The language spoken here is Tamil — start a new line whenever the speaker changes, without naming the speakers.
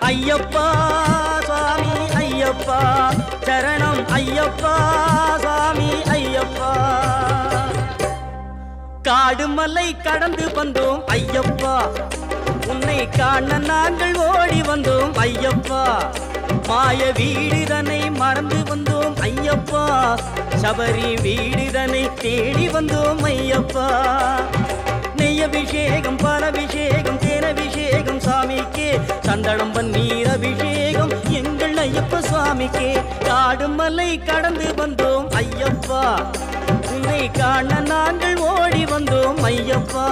ஐயப்பா சுவாமி ஐயப்பா சரணம் ஐயப்பா சுவாமி ஐயப்பா காடு மலை கடந்து வந்தோம் ஐயப்பா உன்னை காண நாங்கள் ஓடி வந்தோம் ஐயப்பா மாய வீடுதனை மறந்து வந்தோம் ஐயப்பா சபரி வீடுதனை தேடி வந்தோம் ஐயப்பா நெய்யபிஷேகம் பாலபிஷேகம் தேனபிஷேகம் சாமிக்கே சந்தனம் பன்னீர் அபிஷேகம் எங்கள் ஐயப்ப சுவாமிக்கே காடு மலை கடந்து வந்தோம் ஐயப்பா உன்னை காண நாங்கள் ஓடி வந்தோம் ஐயப்பா